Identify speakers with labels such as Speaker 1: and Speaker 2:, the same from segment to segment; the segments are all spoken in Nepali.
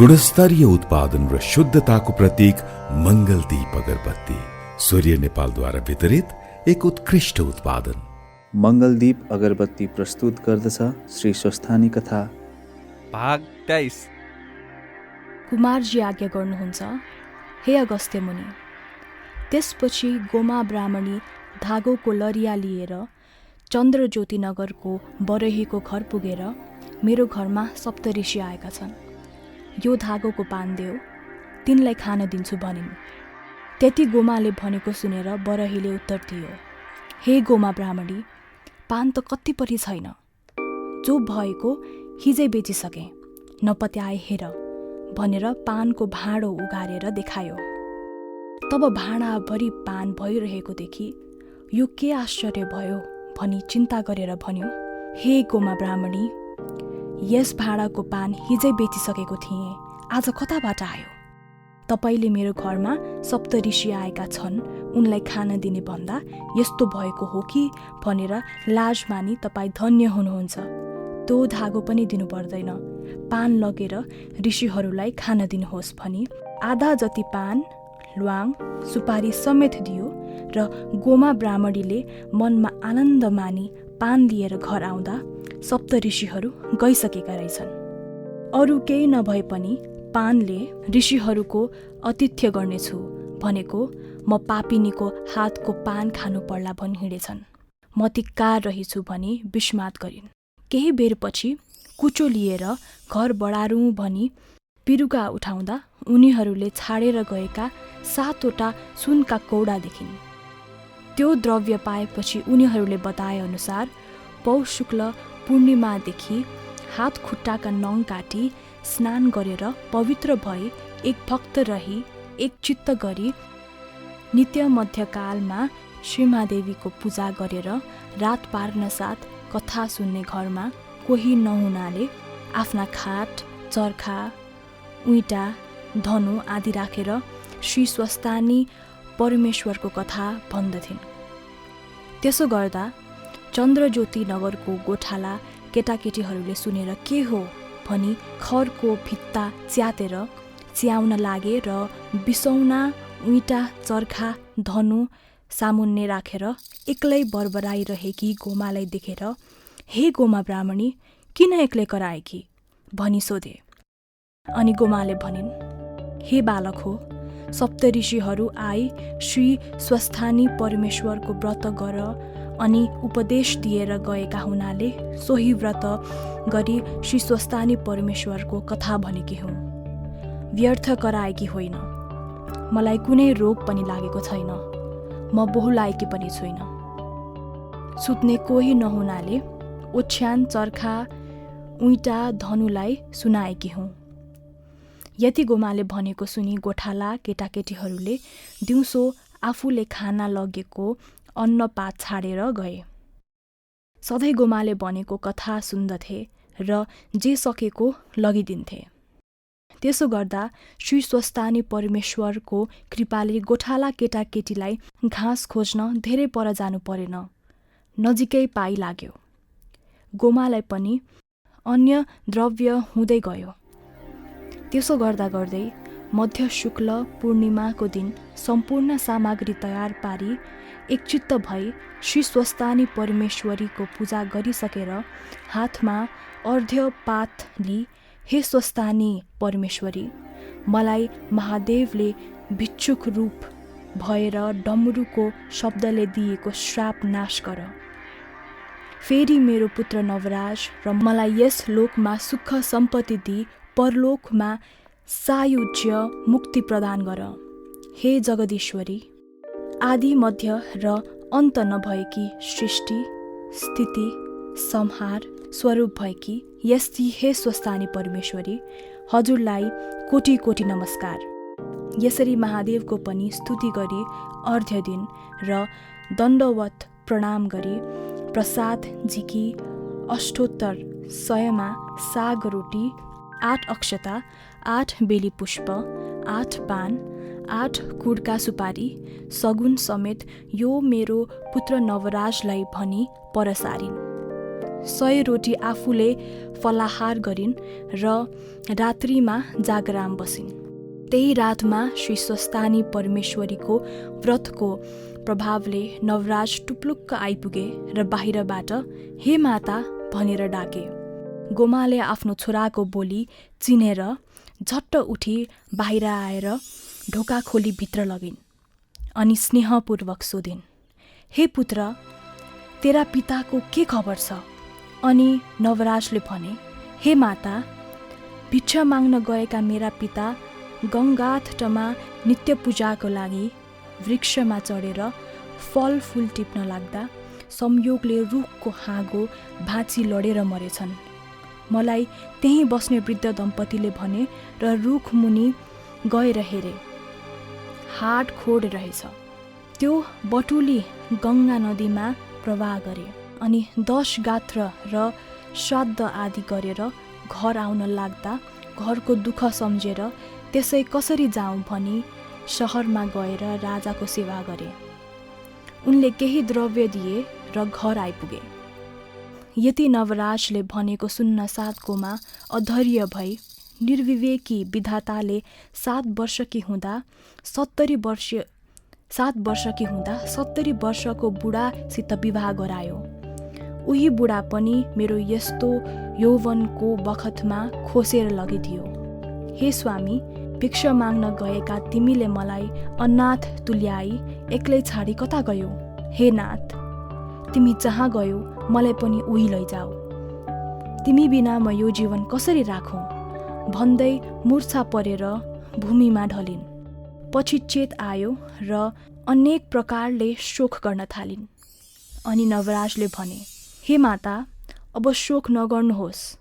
Speaker 1: गुणस्तरीय उत्पादन र शुद्धताको प्रतीक मङ्गलदीप अगरबत्ती, सूर्य नेपालद्वारा वितरित एक उत्कृष्ट उत्पादन।
Speaker 2: मङ्गलदीप अगरबत्ती प्रस्तुत गर्दछ श्री स्वस्थानी कथा
Speaker 3: भाग 23।
Speaker 4: कुमारजी आज्ञा गर्नुहुन्छ, हे अगस्त्य मुनि। त्यसपछि गोमा ब्राह्मणी धागोको लरिया लिएर चन्द्रज्योति नगरको बरहीको घर पुगेर मेरो घरमा सप्तऋषि आएका छन्। यो धागोको पान देऊ, तिनलाई खान दिन्छु भनिन्। त्यति गोमाले भनेको सुनेर बरहीले उत्तर दियो, हे गोमा ब्राह्मणी, पान त कत्तिपट्टि छैन, जो भएको हिजै बेचिसके, नपत्याए हेर भनेर पानको भाँडो उगारेर देखायो। तब भाँडाभरि पान भइरहेको देखि यो के आश्चर्य भयो भनी चिन्ता गरेर भन्यो, हे गोमा ब्राह्मणी, यस भाँडाको पान हिजै बेचिसकेको थिएँ, आज कताबाट आयो? तपाईँले मेरो घरमा सप्तऋषि आएका छन्, उनलाई खान दिने भन्दा यस्तो भएको हो कि भनेर लाज मानी तपाईँ धन्य हुनुहुन्छ। त्यो धागो पनि दिनु पर्दैन, पान लगेर ऋषिहरूलाई खान दिनुहोस् भनी आधा जति पान, ल्वाङ, सुपारी समेत दियो र गोमा ब्राह्मणीले मनमा आनन्द मानी पान लिएर घर आउँदा सप्तऋषिहरू गइसकेका रहेछन्। अरू केही नभए पनि पानले ऋषिहरूको आतिथ्य गर्नेछु भनेको म पापिनीको हातको पान खानु पर्ला भनी हिँडेछन्। म धिक्कार रहेछु भनी विस्मात गरिन्। केही बेरपछि कुचो लिएर घर बढारौँ भनी पिरुगा उठाउँदा उनीहरूले छाडेर गएका 7वटा सुनका कौडा देखिन्। त्यो द्रव्य पाएपछि उनीहरूले बताए अनुसार पौष शुक्ल पूर्णिमादेखि हात खुट्टाका नङ काटी स्नान गरेर पवित्र भई एक भक्त रही एक चित्त गरी नित्य मध्यकालमा श्रीमादेवीको पूजा गरेर रात पार्न साथ कथा सुन्ने घरमा कोही नहुनाले आफ्ना खाट, चर्खा, उइटा, धनु आदि राखेर श्री स्वस्थानी परमेश्वरको कथा भन्दथिन्। त्यसो गर्दा चन्द्रज्योति नगरको गोठाला केटाकेटीहरूले सुनेर के हो भनी खरको भित्ता च्यातेर च्याउन लागे र बिसौना, उइटा, चर्खा, धनु सामुन्ने राखेर एक्लै बरबराइरहेकी गोमालाई देखेर, हे गोमा ब्राह्मणी, किन एक्लै कराएकी भनी सोधे। अनि गोमाले भनिन्, हे बालक हो, सप्तऋषिहरू आई श्री स्वस्थानी परमेश्वरको व्रत गर अनि उपदेश दिएर गएका हुनाले सोही व्रत गरी श्री स्वस्थानी परमेश्वरको कथा भनेकी हुँ। व्यर्थ कराएकी होइन। मलाई कुनै रोग पनि लागेको छैन, म बहुलाएकी पनि छुइन। सुत्ने कोही नहुनाले ओछ्यान, चर्खा, उइटा, धनुलाई सुनाएकी हुँ। यति गोमाले भनेको सुनि गोठाला केटाकेटीहरूले दिउँसो आफूले खाना लगेको अन्नपात छाडेर गए। सधैँ गोमाले भनेको कथा सुन्दथे र जे सकेको लगिदिन्थे। त्यसो गर्दा श्री स्वस्थानी परमेश्वरको कृपाले गोठाला केटाकेटीलाई घाँस खोज्न धेरै पर जानु परेन, नजिकै पाइलाग्यो। गोमालाई पनि अन्य द्रव्य हुँदै गयो। त्यसो गर्दा गर्दै मध्य शुक्ल पूर्णिमाको दिन सम्पूर्ण सामग्री तयार पारी एकचित्त भई श्री स्वस्थानी परमेश्वरीको पूजा गरिसकेर हातमा अर्घ्यपात लिई, हे स्वस्थानी परमेश्वरी, मलाई महादेवले भिक्षुक रूप भएर डमरुको शब्दले दिएको श्राप नाश गर। फेरि मेरो पुत्र नवराज र मलाई यस लोकमा सुख सम्पत्ति दिई परलोकमा सायुज्य मुक्ति प्रदान गर। हे जगदीश्वरी, आदि मध्य र अन्त नभएकी सृष्टि, स्थिति, संहार स्वरूप भएकी यस्ती हे स्वस्थानी परमेश्वरी, हजुरलाई कोटि कोटि नमस्कार। यसरी महादेवको पनि स्तुति गरी अर्घ्य दिन र दण्डवत प्रणाम गरी प्रसाद झिकी अष्टोत्तर 100मा साग रोटी, 8 अक्षता, 8 बेली पुष्प, 8 पान, 8 कुडका सुपारी सगुन समेत यो मेरो पुत्र नवराजलाई भनी परसारिन्। 100 रोटी आफूले फलाहार गरिन् र रात्रिमा जागराम बसिन्। त्यही रातमा श्री स्वस्थानी परमेश्वरीको व्रतको प्रभावले नवराज टुप्लुक्क आइपुगे र बाहिरबाट हे माता भनेर डाके। गोमाले आफ्नो छोराको बोली चिनेर झट्ट उठी बाहिर आएर ढोका खोली भित्र लगिन् अनि स्नेहपूर्वक सोधिन्, हे पुत्र, तेरा पिताको के खबर छ? अनि नवराजले भने, हे माता, भिक्षा माग्न गएका मेरा पिता गङ्गातटमा नित्य पूजाको लागि वृक्षमा चढेर फलफुल टिप्न लाग्दा संयोगले रुखको हाँगो भाँची लडेर मरेछन्। मलाई त्यहीँ बस्ने वृद्ध दम्पतिले भने र रुख मुनि गएर हेरे, हाड खोड रहेछ। त्यो बटुली गङ्गा नदीमा प्रवाह गरे अनि 10 गात्र र श्राद्ध आदि गरेर घर आउन लाग्दा घरको दुःख सम्झेर त्यसै कसरी जाउँ भनी सहरमा गएर राजाको सेवा गरे। उनले केही द्रव्य दिए र घर आइपुगे। यति नवराजले भनेको सुन्न 7 गोमा अधैर्य भई निर्विवेकी विधाताले 7 वर्षकी हुँदा 70 वर्षको बुढासित विवाह गरायो। उही बुढा पनि मेरो यस्तो यौवनको बखतमा खोसेर लगिदियो। हे स्वामी, भिक्षा माग्न गएका तिमीले मलाई अनाथ तुल्याई एक्लै छाडी कता गयो? हे नाथ, तिमी जहाँ गयो मलाई पनि उही लैजाऊ। तिमी बिना म यो जीवन कसरी राखौँ भन्दै मूर्छा परेर भूमिमा ढलिन्। पछि चेत आयो र अनेक प्रकारले शोक गर्न थालिन्। अनि नवराजले भने, हे माता, अब शोक नगर्नुहोस्।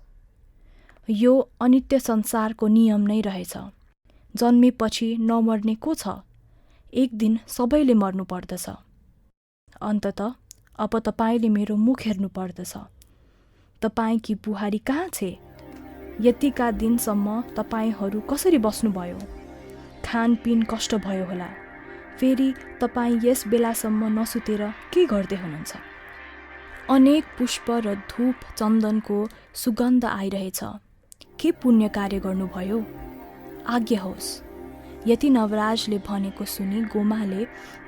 Speaker 4: यो अनित्य संसारको नियम नै रहेछ। जन्मेपछि नमर्ने को छ? एक दिन सबैले मर्नु पर्दछ। अन्ततः अब तपाईँले मेरो मुख हेर्नु पर्दछ। तपाईँकी बुहारी कहाँ छे? यतिका दिनसम्म तपाईँहरू कसरी बस्नुभयो? खानपिन कष्ट भयो होला। फेरि तपाईँ यस बेलासम्म नसुतेर के गर्दै हुनुहुन्छ? अनेक पुष्प र धूप चन्दनको सुगन्ध आइरहेछ। के पुण्य कार्य गर्नुभयो? आज्ञा होस्। यति नवराजले भनेको सुनि गोमाले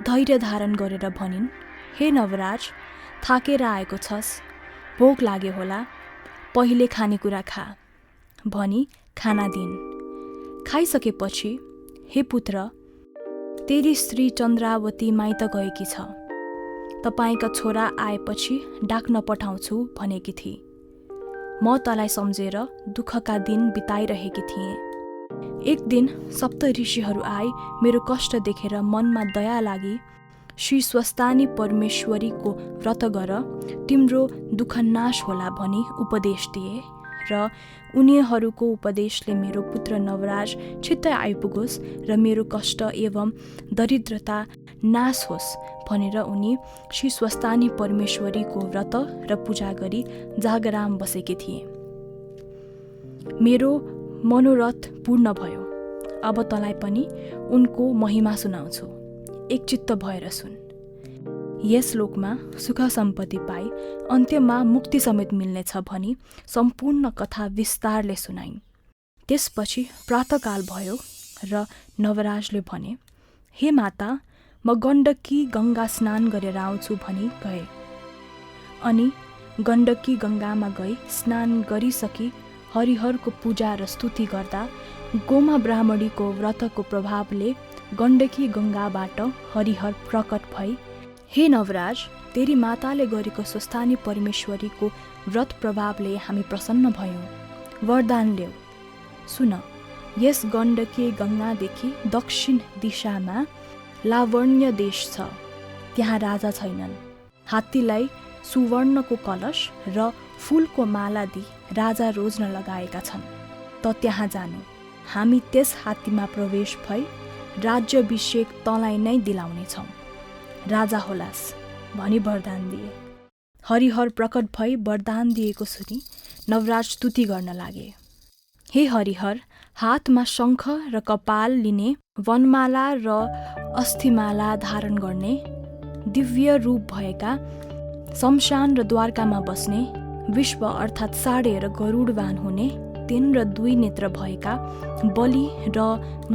Speaker 4: धैर्य धारण गरेर भनिन्, हे नवराज, थाकेर आएको छस्, भोक लाग्यो होला, पहिले खानेकुरा खा भनी खाना दिन्। खाइसकेपछि, हे पुत्र, तेरी स्त्री चन्द्रावती माइत गएकी छ। तपाईँका छोरा आएपछि डाक्न पठाउँछु भनेकी थिए। म तँलाई सम्झेर दुःखका दिन बिताइरहेकी थिएँ। एक दिन सप्त ऋषिहरू आए मेरो कष्ट देखेर मनमा दया लागि श्री स्वस्थानी परमेश्वरीको व्रत गर, तिम्रो दुःख नाश होला भनी उपदेश दिए र उनीहरूको उपदेशले मेरो पुत्र नवराज छिट्टै आइपुगोस् र मेरो कष्ट एवं दरिद्रता नाश होस् भनेर उनी श्री स्वस्थानी परमेश्वरीको व्रत र पूजा गरी जागराम बसेकी थिए। मेरो मनोरथ पूर्ण भयो। अब तँलाई पनि उनको महिमा सुनाउँछु। एकचित्त भएर सुन। यस लोकमा सुख सम्पत्ति पाई अन्त्यमा मुक्ति समेत मिल्नेछ भनी सम्पूर्ण कथा विस्तारले सुनाइन्। त्यसपछि प्रातःकाल भयो र नवराजले भने, हे माता, म गण्डकी गङ्गा स्नान गरेर आउँछु भनी गए। अनि गण्डकी गङ्गामा गई स्नान गरिसकी हरिहरको पूजा र स्तुति गर्दा गोमा ब्राह्मणीको व्रतको प्रभावले गण्डकी गङ्गाबाट हरिहर प्रकट भई, हे नवराज, तेरी माताले गरेको स्वस्थानी परमेश्वरीको व्रत प्रभावले हामी प्रसन्न भयौँ। वरदान ल्याऊ। सुन, यस गण्डकी गङ्गादेखि दक्षिण दिशामा लावण्य देश छ। त्यहाँ राजा छैनन्। हात्तीलाई सुवर्णको कलश र फूलको माला दिई राजा रोज्न लगाएका छन्। त त्यहाँ जानु। हामी त्यस हात्तीमा प्रवेश भई राज्याभिषेक तँलाई नै दिलाउनेछौँ। राजा होलास भनी वरदान दिए। हरिहर प्रकट भई वरदान दिएको सुनि नवराज स्तुति गर्न लागे। हे हरिहर, हातमा शङ्ख र कपाल लिने, वनमाला र अस्थिमाला धारण गर्ने, दिव्य रूप भएका, शमशान र द्वारकामा बस्ने, विश्व अर्थात् साँडेर गरुडवान हुने 3 र 2 नेत्र भएका बलि र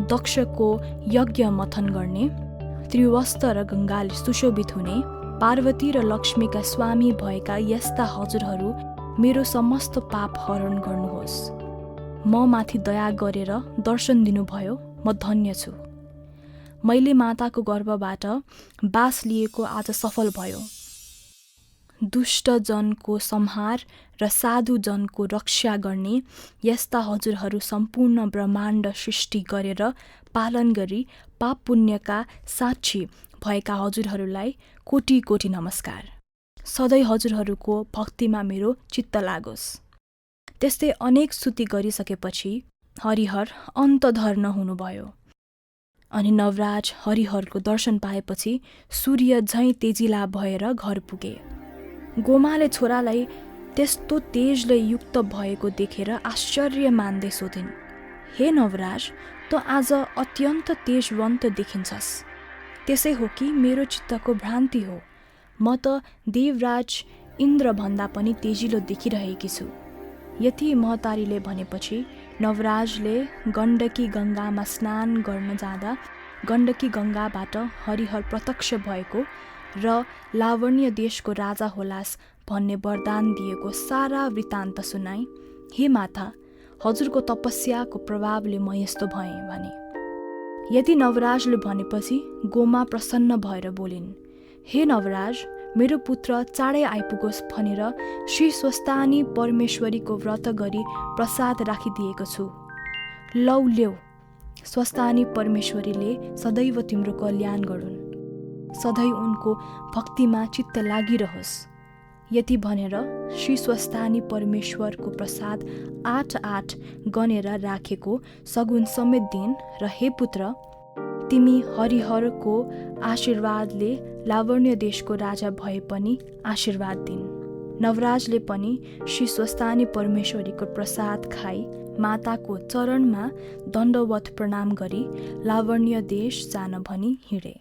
Speaker 4: दक्षको यज्ञ मथन गर्ने, त्रिवस्त्र र गङ्गाले सुशोभित हुने, पार्वती र लक्ष्मीका स्वामी भएका यस्ता हजुरहरू मेरो समस्त पाप हरण गर्नुहोस्। म माथि दया गरेर दर्शन दिनुभयो, म धन्य छु। मैले माताको गर्भबाट बास लिएको आज सफल भयो। दुष्ट जनको संहार र साधु जनको रक्षा गर्ने यस्ता हजुरहरू सम्पूर्ण ब्रह्माण्ड सृष्टि गरेर पालन गरी पाप पुण्यका साक्षी भएका हजुरहरूलाई कोटि कोटि नमस्कार। सधैँ हजुरहरूको भक्तिमा मेरो चित्त लागोस्। त्यस्तै अनेक स्तुति गरिसकेपछि हरिहर अन्तधर्न हुनुभयो। अनि नवराज हरिहरको दर्शन पाएपछि सूर्य झैँ तेजिला भएर घर पुगे। गोमाले छोरालाई त्यस्तो तेजले युक्त भएको देखेर आश्चर्य मान्दै सोधिन्, हे नवराज, त आज अत्यन्त तेजवन्त देखिन्छस्। त्यसै हो कि मेरो चित्तको भ्रान्ति हो? म त देवराज इन्द्रभन्दा पनि तेजिलो देखिरहेकी छु। यति महतारीले भनेपछि नवराजले गण्डकी गङ्गामा स्नान गर्न जाँदा गण्डकी गङ्गाबाट हरिहर प्रत्यक्ष भएको र लावण्य देशको राजा होलास भन्ने वरदान दिएको सारा वृत्तान्त सुनाई। हे माता, हजुरको तपस्याको प्रभावले म यस्तो भएँ भने। यदि नवराजले भनेपछि गोमा प्रसन्न भएर बोलिन्, हे नवराज, मेरो पुत्र चाँडै आइपुगोस् भनेर श्री स्वस्तानी परमेश्वरीको व्रत गरी प्रसाद राखिदिएको छु। लौ ल्याऊ, स्वस्तानी परमेश्वरीले सदैव तिम्रो कल्याण गरून्, सधैँ उनको भक्तिमा चित्त लागिरहोस्। यति भनेर श्री स्वस्तानी परमेश्वरको प्रसाद 8 गनेर राखेको सगुन समेत दिन र हे पुत्र, तिमी हरिहरको आशीर्वादले लावण्य देशको राजा भए पनि आशीर्वाद दिन। नवराजले पनि श्री स्वस्तानी परमेश्वरीको प्रसाद खाई माताको चरणमा दण्डवत प्रणाम गरी लावण्य देश जान भनी हिँडे।